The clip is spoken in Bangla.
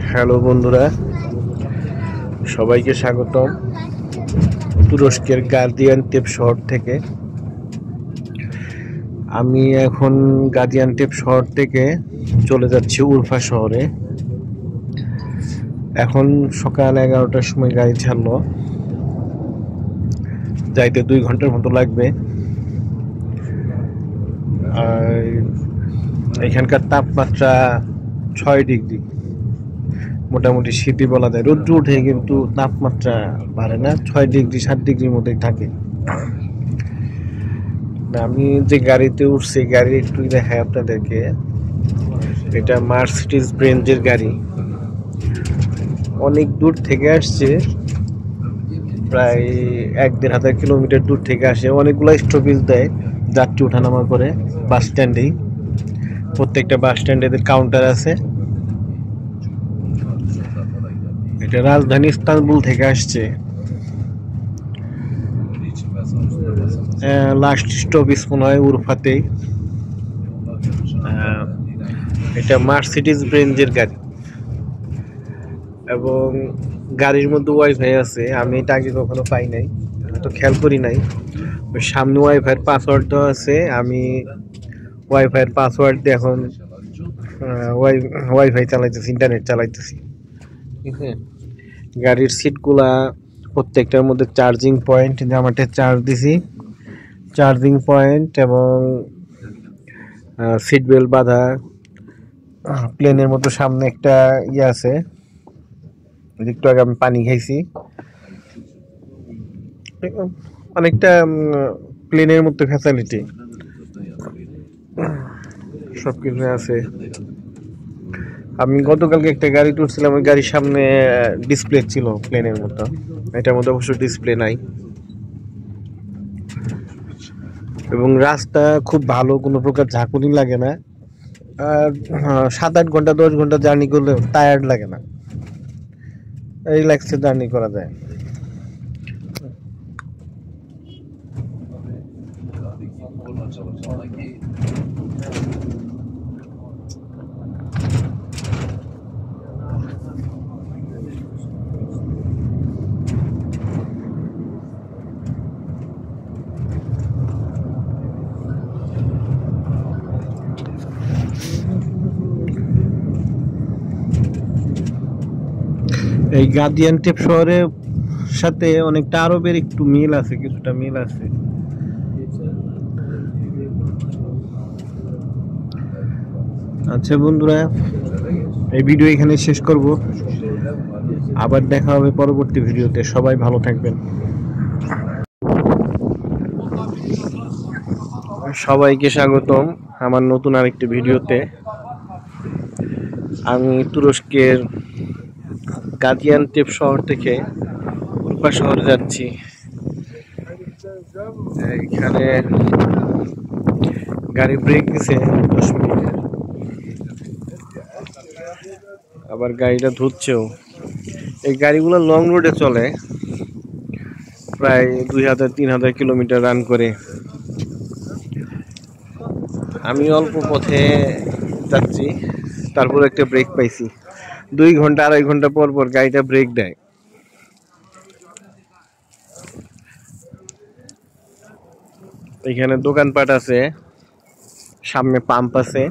হ্যালো বন্ধুরা, সবাইকে স্বাগতম তুরস্কের গাজিয়ান্টেপ শহর থেকে। আমি এখন গাজিয়ান্টেপ শহর থেকে চলে যাচ্ছি উরফা শহরে। এখন সকাল 11টার সময় গাড়ি ছাড়লো, যাইতে 2 ঘন্টার মতো লাগবে। আর এখানকার তাপমাত্রা 6 ডিগ্রি, মোটামুটি শীতই বলা যায়। রৌদ্র উঠে কিন্তু তাপমাত্রা বাড়ে না, 6 ডিগ্রি 7 ডিগ্রির মধ্যেই থাকে। আমি যে গাড়িতে উঠছি, গাড়ি একটু দেখাই আপনাদেরকে। এটা মার্সিডিজ ব্রেঞ্জের গাড়ি, অনেক দূর থেকে আসছে, প্রায় 1-1.5 কিলোমিটার দূর থেকে আসে। অনেকগুলো স্টপেজ দেয় যাত্রী ওঠানামা করে বাস স্ট্যান্ডেই। প্রত্যেকটা বাস স্ট্যান্ডে এদের কাউন্টার আছে। এটা রাজধানী ইস্তানবুল থেকে আসছে। লাস্ট স্টপেজ মনে হয় উরফাতেই। এটা মার্সিডিজ ব্রেঞ্জের গাড়ি এবং গাড়ির মধ্যে ওয়াইফাই আছে। আমি এটা আগে কখনো পাই নাই, তো খেয়াল করি নাই। সামনে ওয়াইফাইয়ের পাসওয়ার্ড দেওয়া আছে। আমি ওয়াইফাইয়ের পাসওয়ার্ড দিয়ে এখন ওয়াইফাই চালাইতেছি, ইন্টারনেট চালাইতেছি। ঠিক আছে, গাড়ির সিটগুলা প্রত্যেকটার মধ্যে চার্জিং পয়েন্ট, আমারটা চার্জ দিছি, চার্জিং পয়েন্ট এবং সিট বেল্ট বাঁধা। প্লেনের মতো সামনে একটা ইয়ে আছে, একটু আগে আমি পানি খাইছি। অনেকটা প্লেনের মতো ফ্যাসিলিটি সবকিছু আছে। আমি গতকালকে একটা গাড়ি উঠছিলাম, ওই গাড়ির সামনে ডিসপ্লে ছিল প্লেনের মতো। এটার মধ্যে অবশ্য ডিসপ্লে নাই। এবং রাস্তা খুব ভালো, কোনো প্রকার ঝাঁকুনি লাগে না। আর 7-8 ঘন্টা 10 ঘন্টা জার্নি করলে টায়ার্ড লাগে না, রিল্যাক্সে জার্নি করা যায়। এই গাজিয়ান্টেপ শহরের সাথে অনেকটা আরবের একটু মিল আছে, কিছুটা মিল আছে। আচ্ছা বন্ধুরা, এই ভিডিও এখানে শেষ করব। আবার দেখা হবে পরবর্তী ভিডিওতে। সবাই ভালো থাকবেন। সবাইকে স্বাগতম আমার নতুন আরেকটি ভিডিওতে। আমি তুরস্কের গাজিয়ান্টেপ শহর থেকে উরফা শহরে যাচ্ছি। এখানে গাড়ি ব্রেক দিছে 10 মিনিট, আবার গাড়িটা ধুচ্ছেও। এই গাড়িগুলো লং রুটে চলে, প্রায় 2000-3000 কিলোমিটার রান করে। আমি অল্প পথে যাচ্ছি, তারপর একটা ব্রেক পাইছি। 2 ঘন্টা 2.5 ঘন্টা পর পর গাড়িটা ব্রেক দেয়। এখানে দোকানপাট আছে, সামনে পাম্প আছে।